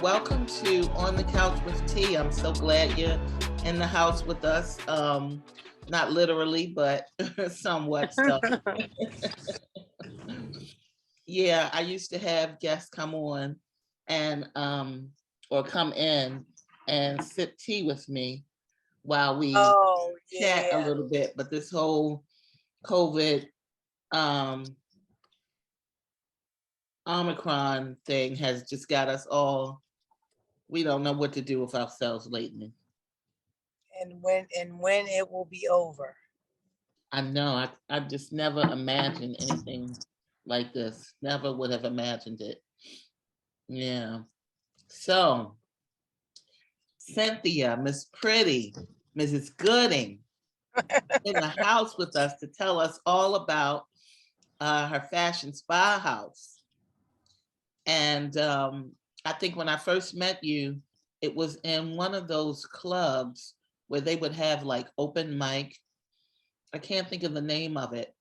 welcome to On the Couch with Tea. I'm so glad you're in the house with us. Not literally, but somewhat so. Yeah, I used to have guests come on and or come in and sip tea with me while we chat a little bit. But this whole COVID Omicron thing has just got us all, we don't know what to do with ourselves lately. And when it will be over. I know. I just never imagined anything like this. Never would have imagined it. Yeah. So, Cynthia, Miss Pretty, Mrs. Gooding, in the house with us to tell us all about her fashion spa house. And I think when I first met you, it was in one of those clubs where they would have like open mic. I can't think of the name of it,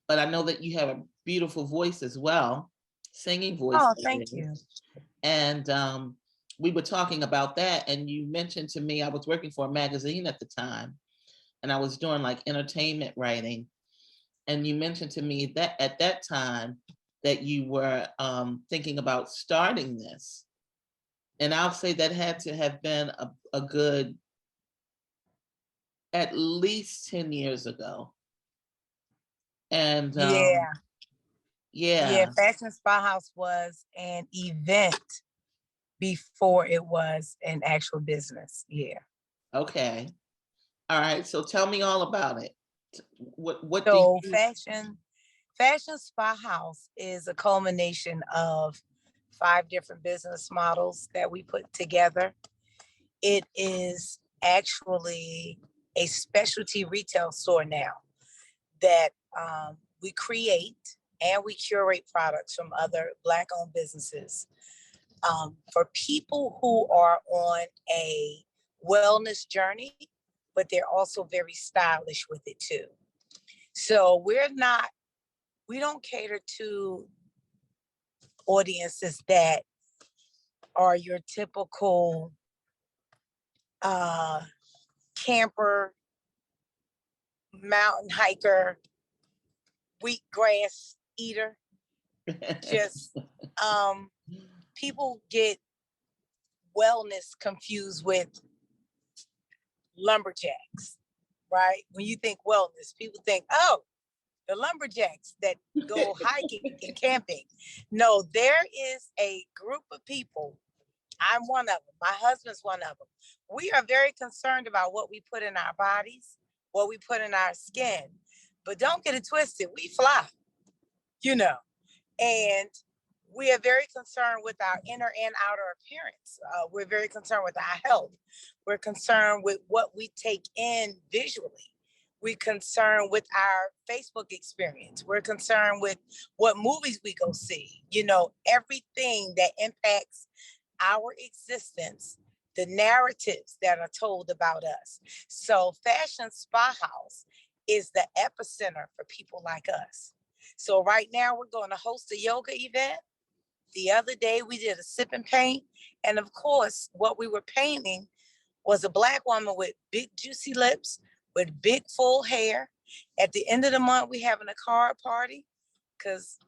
but I know that you have a beautiful voice as well, singing voice. Oh, thank you. And we were talking about that, and you mentioned to me, I was working for a magazine at the time, and I was doing like entertainment writing. And you mentioned to me that at that time that you were thinking about starting this. And I'll say that had to have been a good, at least 10 years ago. And yeah, Fashion Spa House was an event before it was an actual business. Yeah. Okay. All right. So tell me all about it. What So do you... Fashion Spa House is a culmination of 5 different business models that we put together. It is actually a specialty retail store now that we create and we curate products from other Black-owned businesses for people who are on a wellness journey, but they're also very stylish with it too. So we don't cater to audiences that are your typical camper, mountain hiker, wheatgrass eater. Just people get wellness confused with lumberjacks, right? When you think wellness, people think, oh, the lumberjacks that go hiking and camping. No, there is a group of people. I'm one of them. My husband's one of them. We are very concerned about what we put in our bodies, what we put in our skin. But don't get it twisted. We fly, and we are very concerned with our inner and outer appearance. We're very concerned with our health. We're concerned with what we take in visually. We're concerned with our Facebook experience. We're concerned with what movies we go see. Everything that impacts our existence, the narratives that are told about us. So Fashion Spa House is the epicenter for people like us. So right now we're going to host a yoga event. The other day we did a sip and paint. And of course, what we were painting was a Black woman with big juicy lips, with big full hair. At the end of the month, we having a card party because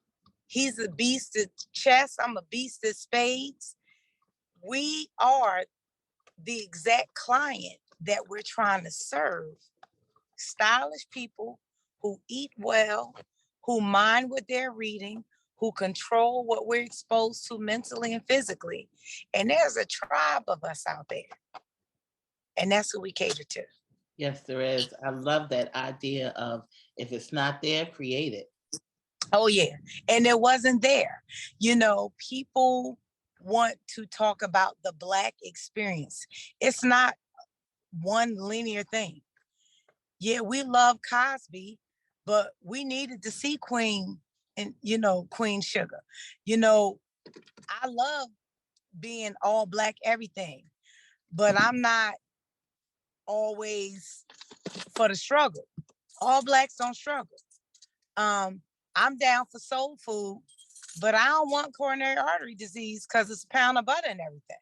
he's a beast at chess. I'm a beast at spades. We are the exact client that we're trying to serve. Stylish people who eat well, who mind what they're reading, who control what we're exposed to mentally and physically. And there's a tribe of us out there. And that's who we cater to. Yes, there is. I love that idea of if it's not there, create it. Oh, yeah. And it wasn't there. People want to talk about the Black experience. It's not one linear thing. Yeah, we love Cosby, but we needed to see Queen and, Queen Sugar. I love being all Black everything, but I'm not always for the struggle. All Blacks don't struggle. I'm down for soul food, but I don't want coronary artery disease because it's a pound of butter and everything.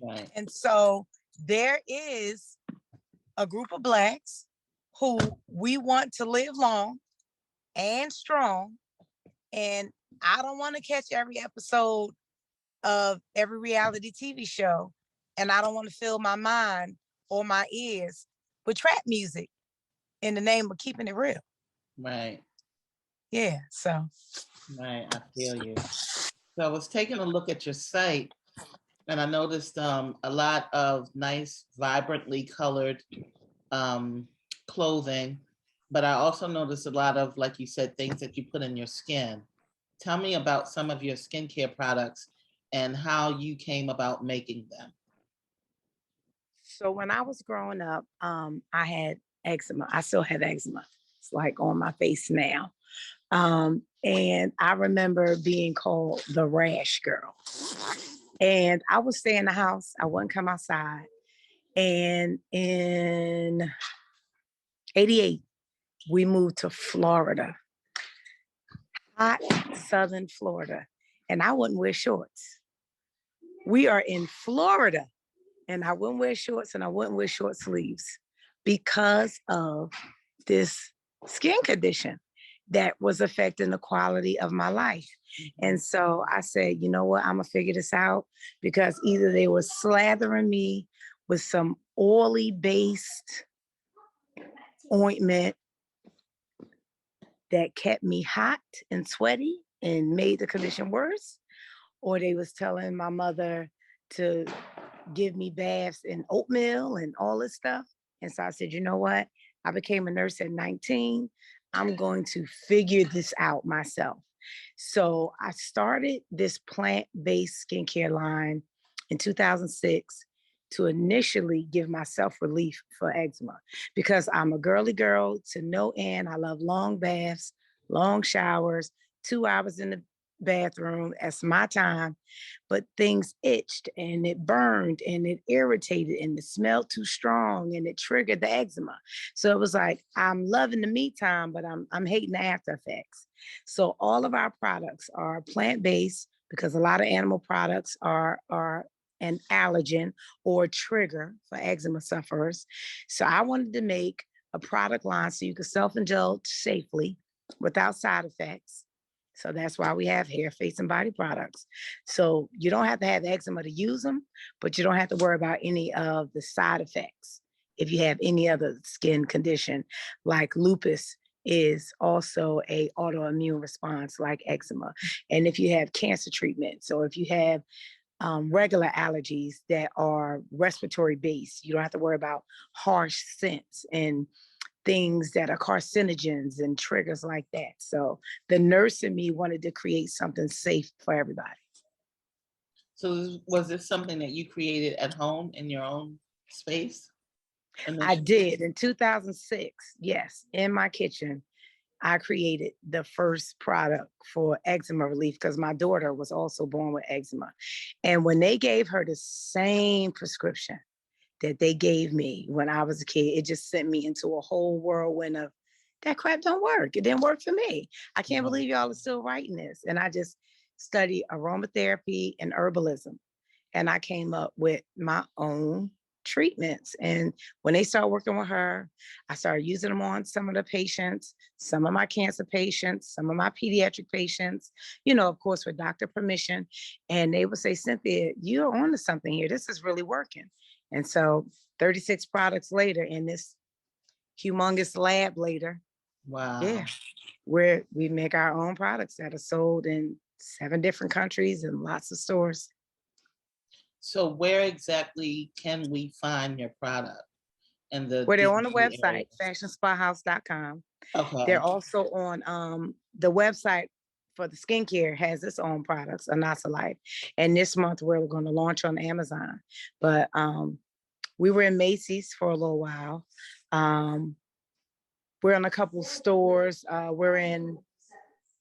Right. And so there is a group of Blacks who we want to live long and strong. And I don't want to catch every episode of every reality TV show. And I don't want to fill my mind or my ears with trap music in the name of keeping it real. Right. Yeah. So. Right. I feel you. So I was taking a look at your site and I noticed a lot of nice, vibrantly colored clothing, but I also noticed a lot of, like you said, things that you put in your skin. Tell me about some of your skincare products and how you came about making them. So when I was growing up, I had eczema. I still have eczema. It's like on my face now. And I remember being called the rash girl. And I would stay in the house. I wouldn't come outside. And in 88, we moved to Florida, hot Southern Florida. And I wouldn't wear shorts. We are in Florida. And I wouldn't wear shorts and I wouldn't wear short sleeves because of this skin condition that was affecting the quality of my life. And so I said, you know what, I'm gonna figure this out because either they were slathering me with some oily based ointment that kept me hot and sweaty and made the condition worse, or they was telling my mother to give me baths in oatmeal and all this stuff. And so I said, you know what? I became a nurse at 19. I'm going to figure this out myself. So I started this plant-based skincare line in 2006 to initially give myself relief for eczema because I'm a girly girl to no end. I love long baths, long showers, 2 hours in the bathroom. That's my time. But things itched and it burned and it irritated and it smelled too strong and it triggered the eczema. So it was like, I'm loving the me time, but I'm hating the after effects. So all of our products are plant-based because a lot of animal products are an allergen or trigger for eczema sufferers. So I wanted to make a product line so you could self-indulge safely without side effects. So that's why we have hair, face, and body products. So you don't have to have eczema to use them, but you don't have to worry about any of the side effects if you have any other skin condition, like lupus is also a autoimmune response like eczema. And if you have cancer treatment, so if you have regular allergies that are respiratory based, you don't have to worry about harsh scents and things that are carcinogens and triggers like that. So the nurse in me wanted to create something safe for everybody. So was this something that you created at home in your own space? I did in 2006. Yes, in my kitchen, I created the first product for eczema relief because my daughter was also born with eczema. And when they gave her the same prescription that they gave me when I was a kid, it just sent me into a whole whirlwind of that crap don't work. It didn't work for me. I can't believe y'all are still writing this. And I just studied aromatherapy and herbalism. And I came up with my own treatments. And when they started working with her, I started using them on some of the patients, some of my cancer patients, some of my pediatric patients, you know, of course, with doctor permission. And they would say, Cynthia, you're on to something here. This is really working. And so 36 products later in this humongous lab later, Wow. yeah, where we make our own products that are sold in 7 different countries and lots of stores. So where exactly can we find your product? And Where they're on the website, fashionspahouse.com. Okay. They're also on the website for the skincare has its own products, Anasa Life. And this month we're going to launch on Amazon. But we were in Macy's for a little while. We're in a couple stores. We're in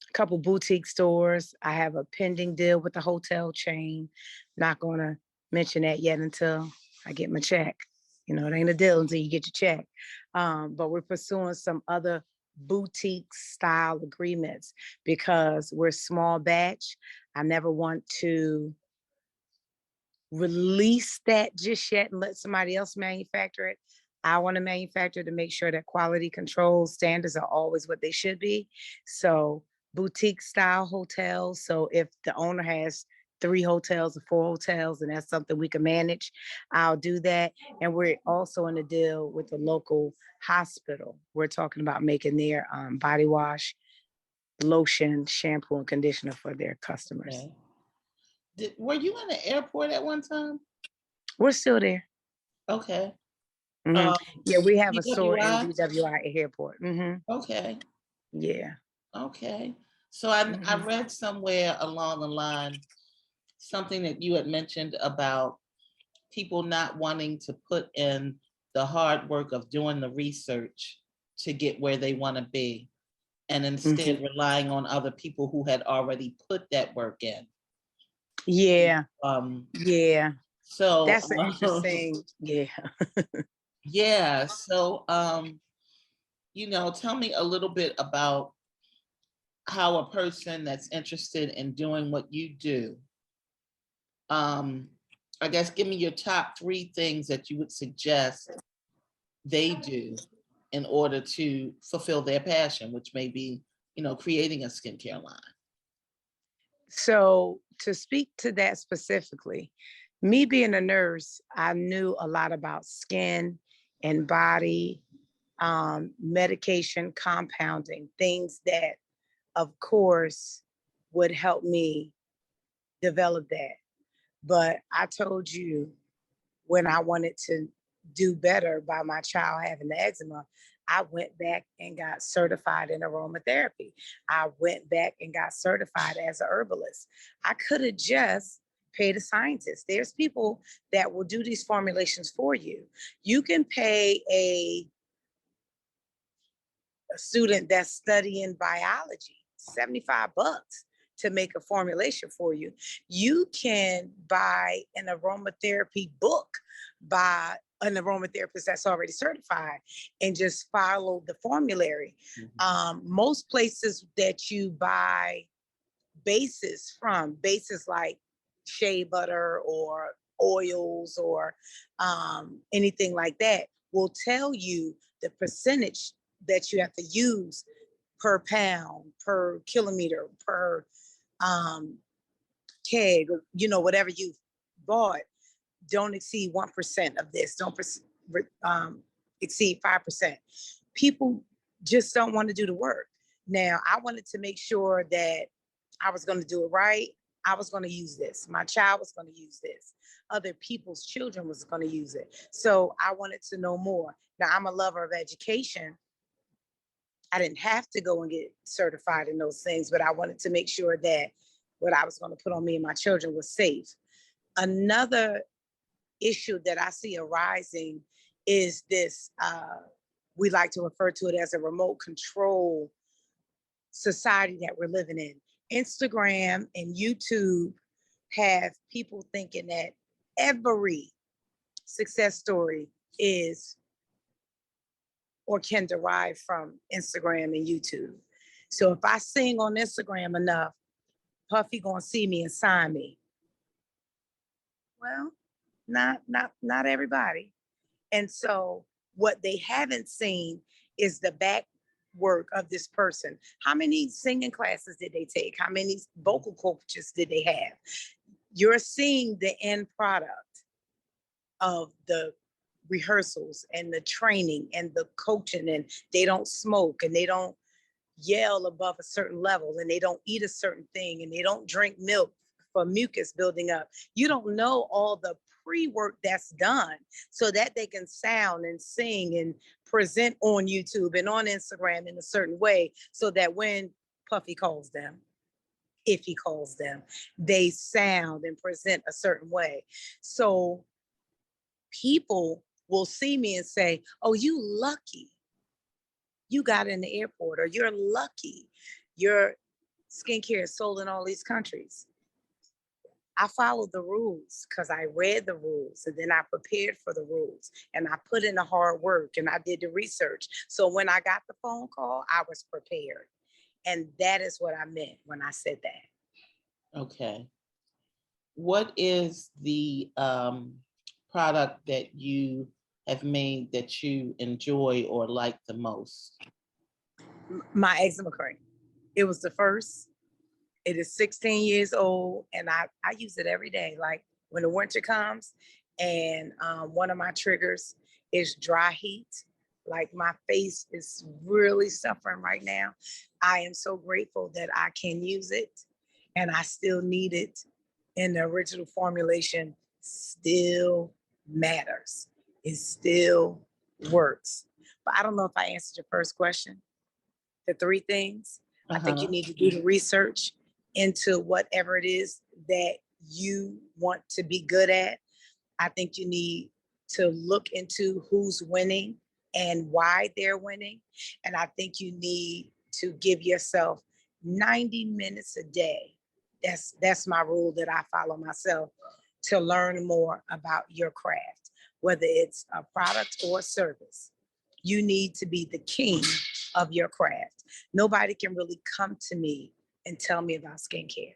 a couple boutique stores. I have a pending deal with the hotel chain. Not going to mention that yet until I get my check. You know, it ain't a deal until you get your check. But we're pursuing some other boutique style agreements because we're small batch. I never want to release that just yet and let somebody else manufacture it. I want to manufacture to make sure that quality control standards are always what they should be. So boutique style hotels. So if the owner has 3 hotels or 4 hotels and that's something we can manage, I'll do that. And we're also in a deal with the local hospital. We're talking about making their body wash, lotion, shampoo, and conditioner for their customers. Okay. Were you in the airport at one time? We're still there. Okay. Mhm. Yeah, we have a store in DWI? DWI Airport. Okay. Yeah. Okay. So I Mhm. read somewhere along the line something that you had mentioned about people not wanting to put in the hard work of doing the research to get where they want to be, and instead Mhm. relying on other people who had already put that work in. Yeah. Um, Yeah. so That's an interesting. Yeah. yeah, so tell me a little bit about how a person that's interested in doing what you do, um, I guess give me your top 3 things that you would suggest they do in order to fulfill their passion, which may be, creating a skincare line. So to speak to that specifically, me being a nurse, I knew a lot about skin and body, medication, compounding, things that, of course, would help me develop that. But I told you when I wanted to do better by my child having the eczema, I went back and got certified in aromatherapy. I went back and got certified as a herbalist. I could have just paid a scientist. There's people that will do these formulations for you. You can pay a student that's studying biology $75 to make a formulation for you. You can buy an aromatherapy book by an aromatherapist that's already certified and just follow the formulary. Most places that you buy bases like shea butter or oils or anything like that will tell you the percentage that you have to use per pound, per kilometer, per keg, whatever you've bought. Don't exceed 1% of this. Don't exceed 5%. People just don't want to do the work. Now, I wanted to make sure that I was going to do it right. I was going to use this. My child was going to use this. Other people's children was going to use it. So I wanted to know more. Now, I'm a lover of education. I didn't have to go and get certified in those things, but I wanted to make sure that what I was going to put on me and my children was safe. Another issue that I see arising is this, we like to refer to it as a remote control society that we're living in. Instagram and YouTube have people thinking that every success story is or can derive from Instagram and YouTube. So if I sing on Instagram enough, Puffy gonna see me and sign me. Well, not everybody. And so what they haven't seen is the back work of this person. How many singing classes did they take? How many vocal coaches did they have? You're seeing the end product of the rehearsals and the training and the coaching, and they don't smoke and they don't yell above a certain level and they don't eat a certain thing and they don't drink milk for mucus building up. You don't know all the pre-work that's done so that they can sound and sing and present on YouTube and on Instagram in a certain way so that when Puffy calls them, if he calls them, they sound and present a certain way. So people will see me and say, oh, you lucky you got in the airport, or you're lucky your skincare is sold in all these countries. I followed the rules because I read the rules and then I prepared for the rules and I put in the hard work and I did the research. So when I got the phone call, I was prepared. And that is what I meant when I said that. Okay. What is the product that you have made that you enjoy or like the most? My eczema cream. It was the first. It is 16 years old and I use it every day. Like when the winter comes and one of my triggers is dry heat. Like my face is really suffering right now. I am so grateful that I can use it and I still need it in the original formulation. Still matters. It still works. But I don't know if I answered your first question. The three things. I think you need to do the research into whatever it is that you want to be good at. I think you need to look into who's winning and why they're winning. And I think you need to give yourself 90 minutes a day. That's my rule that I follow myself to learn more about your craft, whether it's a product or a service. You need to be the king of your craft. Nobody can really come to me and tell me about skincare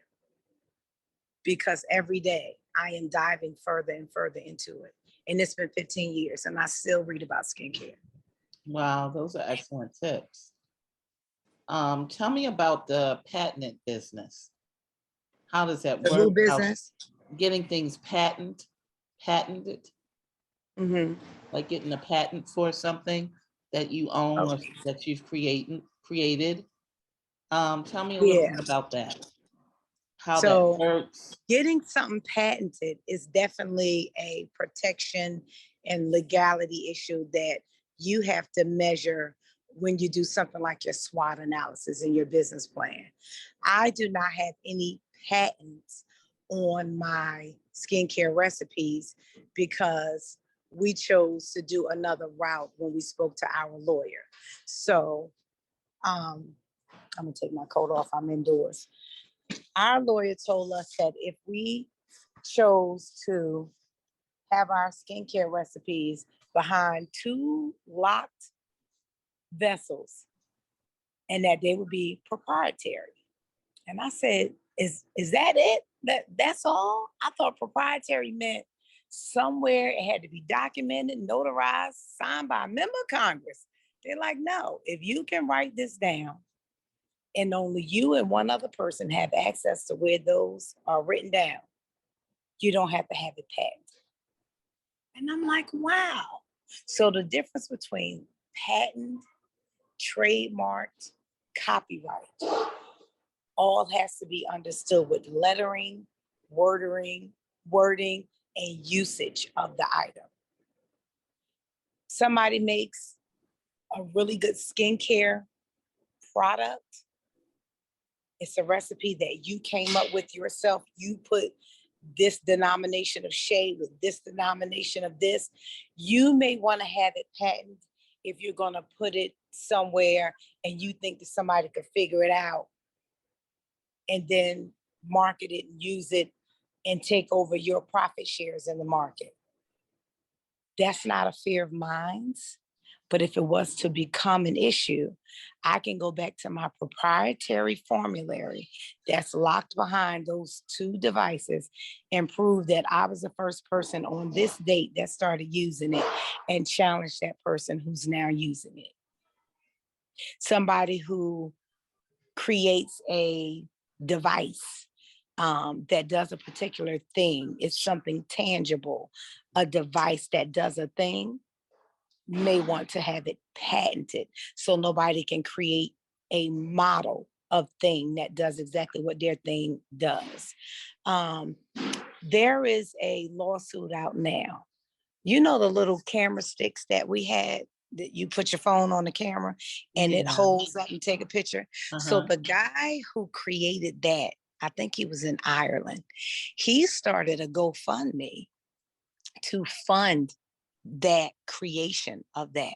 because every day I am diving further and further into it. And it's been 15 years and I still read about skincare. Wow, those are excellent tips. Tell me about the patented business. How does that The work? new business. Getting things patented, like getting a patent for something that you own or that you've created. Tell me a little bit about that. How that works. Getting something patented is definitely a protection and legality issue that you have to measure when you do something like your SWOT analysis in your business plan. I do not have any patents on my skincare recipes because we chose to do another route when we spoke to our lawyer. So I'm gonna take my coat off, I'm indoors. Our lawyer told us that if we chose to have our skincare recipes behind two locked vessels and that they would be proprietary. And I said, is that it? That's all? I thought proprietary meant somewhere it had to be documented, notarized, signed by a member of Congress. They're like, no, if you can write this down and only you and one other person have access to where those are written down, you don't have to have it patented. And I'm like, wow. So the difference between patent, trademarked, copyright, all has to be understood with lettering, wording, and usage of the item. Somebody makes a really good skincare product. It's a recipe that you came up with yourself. You put this denomination of shade with this denomination of this. You may want to have it patented if you're going to put it somewhere and you think that somebody could figure it out and then market it and use it and take over your profit shares in the market. That's not a fear of mine. But if it was to become an issue, I can go back to my proprietary formulary that's locked behind those two devices and prove that I was the first person on this date that started using it and challenge that person who's now using it. Somebody who creates a device that does a particular thing, it's something tangible, a device that does a thing, may want to have it patented so nobody can create a model of thing that does exactly what their thing does. There is a lawsuit out now. You know the little camera sticks that we had that you put your phone on the camera and it holds up and take a picture. So the guy who created that, I think he was in Ireland, he started a GoFundMe to fund that creation of that.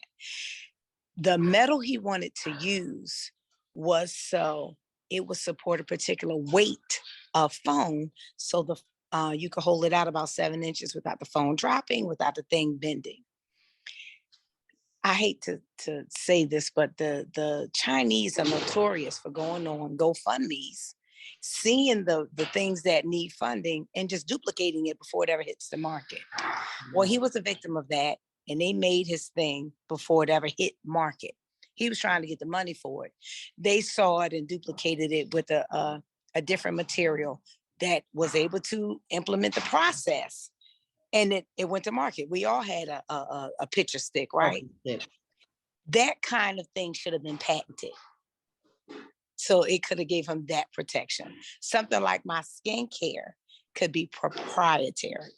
The metal he wanted to use was so it would support a particular weight of phone so the You could hold it out about 7 inches without the phone dropping, without the thing bending. I hate to say this, but the Chinese are notorious for going on GoFundMe's, seeing the things that need funding and just duplicating it before it ever hits the market. Well, he was a victim of that, and they made his thing before it ever hit market. He was trying to get the money for it. They saw it and duplicated it with a different material that was able to implement the process, and it went to market. We all had a picture stick, right? Okay. That kind of thing should have been patented. So it could have gave him that protection. Something like my skincare could be proprietary.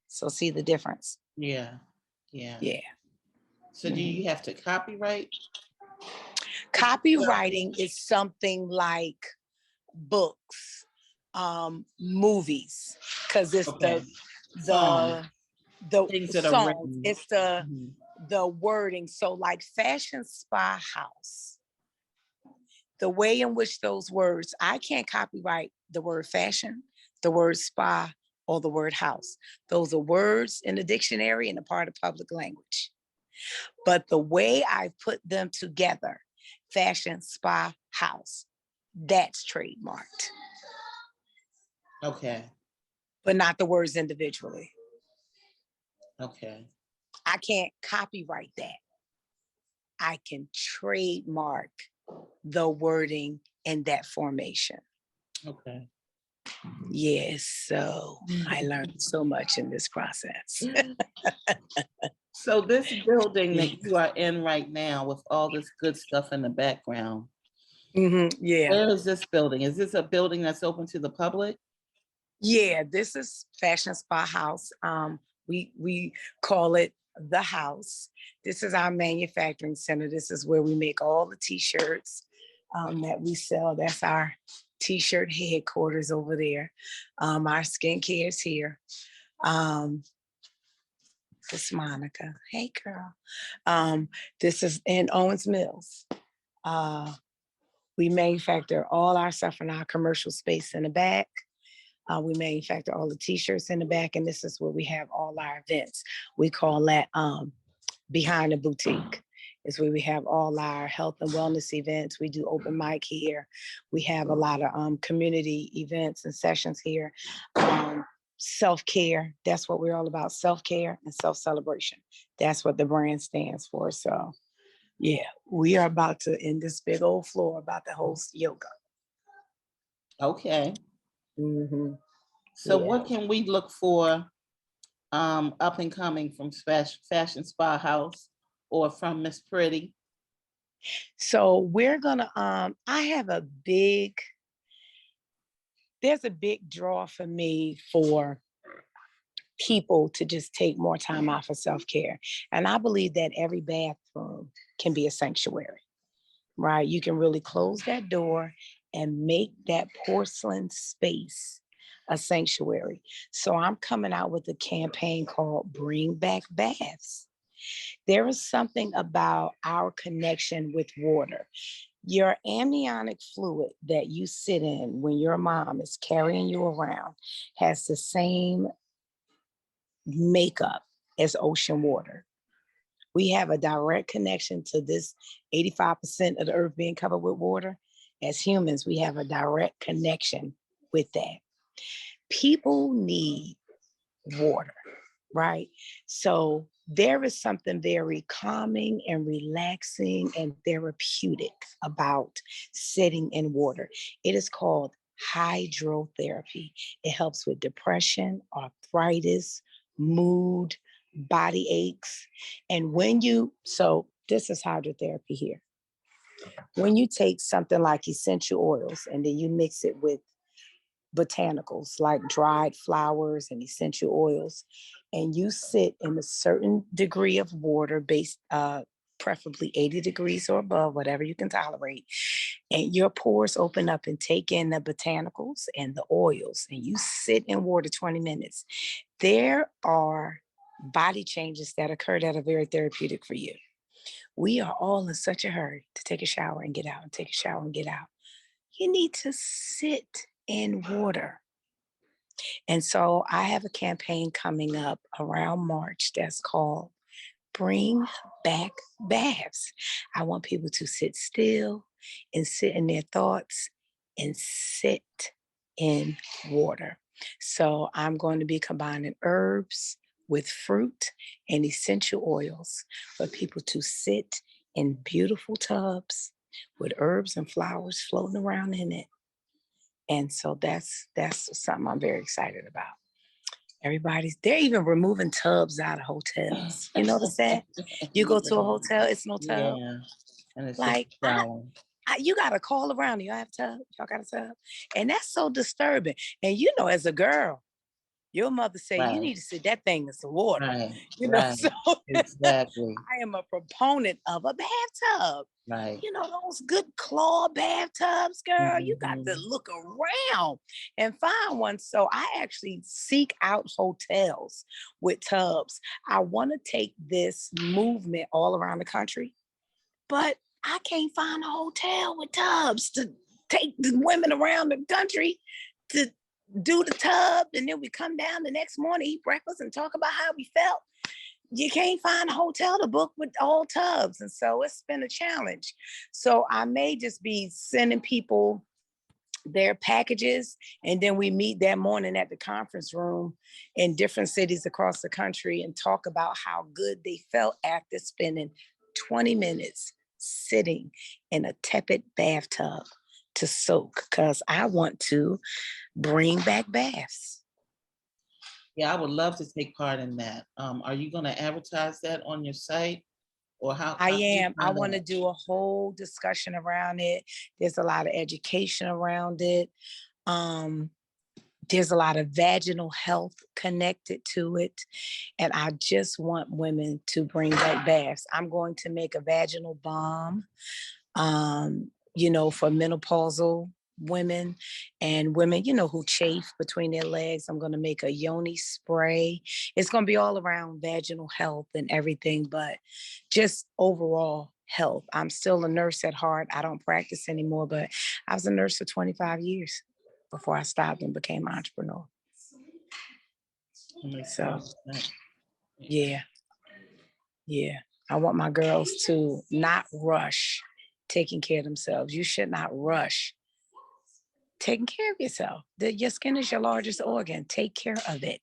So see the difference? Yeah. Yeah. Yeah. So do you have to copyright? Copywriting is something like books, movies, because it's Okay. the Things that are songs, written. it's the wording. So like Fashion Spa House, the way in which those words, I can't copyright the word fashion, the word spa, or the word house. Those are words in the dictionary and a part of public language. But the way I put them together, Fashion Spa House, that's trademarked. Okay. But not the words individually. Okay. I can't copyright that. I can trademark the wording in that formation. Okay. Yes, so I learned so much in this process. So this building that you are in right now with all this good stuff in the background, Yeah. where is this building? Is this a building that's open to the public? Yeah, this is Fashion Spa House. We call it the house. This is our manufacturing center. This is where we make all the t-shirts that we sell. That's our t-shirt headquarters over there. Our skincare is here. This is Monica. Hey, girl. This is in Owens Mills. We manufacture all our stuff in our commercial space in the back. We manufacture all the t-shirts in the back, and this is where we have all our events. We call that behind the boutique. It's where we have all our health and wellness events. We do open mic here. We have a lot of community events and sessions here. Self-care, that's what we're all about, self-care and self-celebration. That's what the brand stands for. So yeah, we are about to, in this big old floor, about to host yoga. Okay. Mm-hmm. So Yeah. what can we look for up and coming from Fashion Spa House or from Miss Pretty? So we're gonna, there's a big draw for me for people to just take more time out for self-care. And I believe that every bathroom can be a sanctuary, right? You can really close that door and make that porcelain space a sanctuary. So I'm coming out with a campaign called Bring Back Baths. There is something about our connection with water. Your amniotic fluid that you sit in when your mom is carrying you around has the same makeup as ocean water. We have a direct connection to this 85% of the earth being covered with water. As humans, we have a direct connection with that. People need water, right? So there is something very calming and relaxing and therapeutic about sitting in water. It is called hydrotherapy. It helps with depression, arthritis, mood, body aches. And so this is hydrotherapy here. When you take something like essential oils and then you mix it with botanicals like dried flowers and essential oils, and you sit in a certain degree of water based, preferably 80 degrees or above, whatever you can tolerate, and your pores open up and take in the botanicals and the oils, and you sit in water 20 minutes, there are body changes that occur that are very therapeutic for you. We are all in such a hurry to take a shower and get out and take a shower and get out. You need to sit in water. And so I have a campaign coming up around March that's called Bring Back Baths. I want people to sit still and sit in their thoughts and sit in water. So I'm going to be combining herbs with fruit and essential oils for people to sit in beautiful tubs with herbs and flowers floating around in it. And so that's something I'm very excited about. They're even removing tubs out of hotels. You notice that? You go to a hotel, it's no tub. Yeah. And it's Like, just shower. you got to call around. Y'all have a tub? Y'all got a tub? And that's so disturbing. And as a girl, your mother say you Right. need to sit that thing in some water. Right. Right. So Exactly. I am a proponent of a bathtub. Right. Those good claw bathtubs, girl. You got to Mhm. look around and find one. So I actually seek out hotels with tubs. I want to take this movement all around the country, but I can't find a hotel with tubs to take the women around the country to do the tub. And then we come down the next morning, eat breakfast, and talk about how we felt. You can't find a hotel to book with all tubs. And so it's been a challenge. So I may just be sending people their packages, and then we meet that morning at the conference room in different cities across the country and talk about how good they felt after spending 20 minutes sitting in a tepid bathtub to soak, because I want to bring back baths. Yeah, I would love to take part in that. Are you going to advertise that on your site, or how? I How do you am. I find want to out? do a whole discussion around it. There's a lot of education around it. There's a lot of vaginal health connected to it. And I just want women to bring back baths. I'm going to make a vaginal balm, for menopausal women and women, who chafe between their legs. I'm going to make a yoni spray. It's going to be all around vaginal health and everything, but just overall health. I'm still a nurse at heart. I don't practice anymore, but I was a nurse for 25 years before I stopped and became an entrepreneur. So, yeah. I want my girls to not rush taking care of themselves. You should not rush taking care of yourself. Your skin is your largest organ. Take care of it.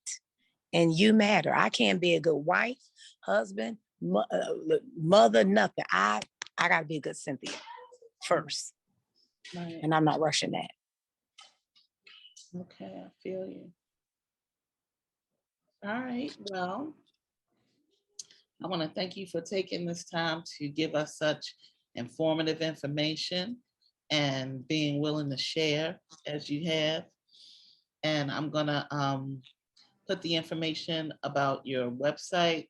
And you matter. I can't be a good wife, husband, mother, nothing. I got to be a good Cynthia first. Right. And I'm not rushing that. Okay, I feel you. All right. Well, I want to thank you for taking this time to give us such informative information and being willing to share as you have. And I'm going to put the information about your website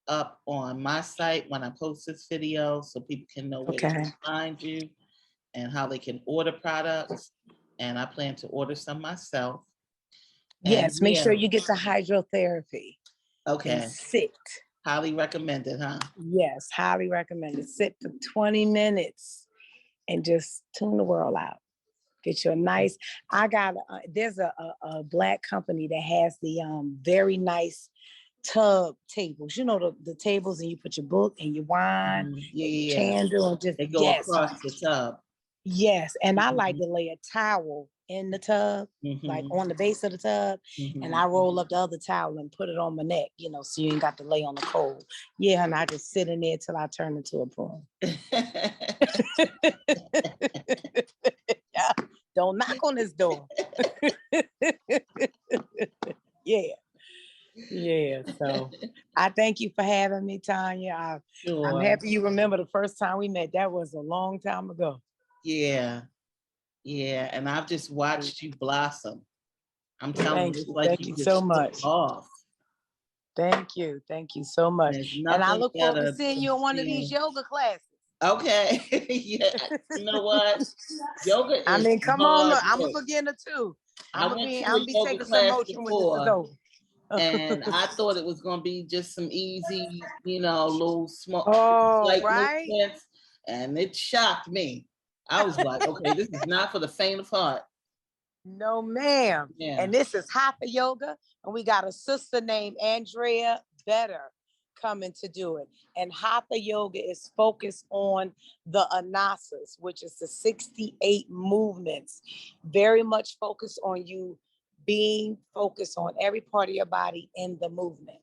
up on my site when I post this video so people can know where to find you and how they can order products. And I plan to order some myself. Yes, make sure you get the hydrotherapy. Okay. And sit. Highly recommended, huh? Yes, highly recommended. Sit for 20 minutes and just tune the world out. Get you a nice, there's a Black company that has the very nice tub tables. The tables, and you put your book and your wine, Yeah. candle, and just, they go across the tub. Yes, and I like to lay a towel in the tub, like on the base of the tub, and I roll up the other towel and put it on my neck, so you ain't got to lay on the cold. Yeah, and I just sit in there till I turn into a broom. Yeah, don't knock on this door. Yeah. So I thank you for having me, Tanya. I'm happy you remember the first time we met. That was a long time ago. Yeah. And I've just watched you blossom. I'm telling you, it's like thank you you just so took much. off. Thank you so much. And I look forward to seeing you in one of these yoga classes. Okay. Yeah. You know what? Yoga is come on, look, I'm a beginner too. I'm gonna be taking some motion when this is over. And I thought it was gonna be just some easy, little small right? movements, and it shocked me. I was like, okay, this is not for the faint of heart. No, ma'am. Yeah. And this is Hatha Yoga. And we got a sister named Andrea Better coming to do it. And Hatha Yoga is focused on the anasas, which is the 68 movements, very much focused on you being focused on every part of your body in the movement.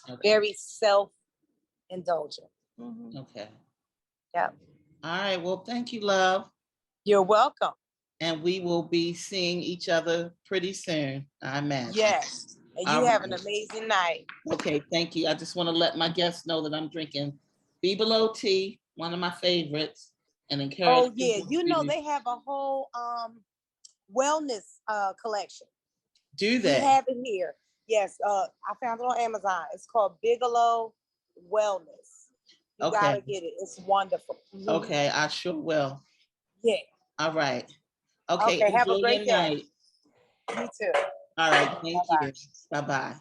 Okay. Very self-indulgent. Mhm. Okay. Yep. All right. Well, thank you, love. You're welcome. And we will be seeing each other pretty soon, I imagine. Yes. And you All have an right. amazing night. Okay, thank you. I just want to let my guests know that I'm drinking Be Below tea, one of my favorites, and encourage Oh yeah, people you know to they have a whole wellness collection. do We that. have it here. Yes, I found it on Amazon. It's called Bigelow Wellness. You Okay. gotta get it. It's wonderful. Mhm. Okay, I sure will. Yeah. All right. Okay, Okay. Have a enjoy great your day. night. You too. All right, thank Bye-bye. you. Bye-bye.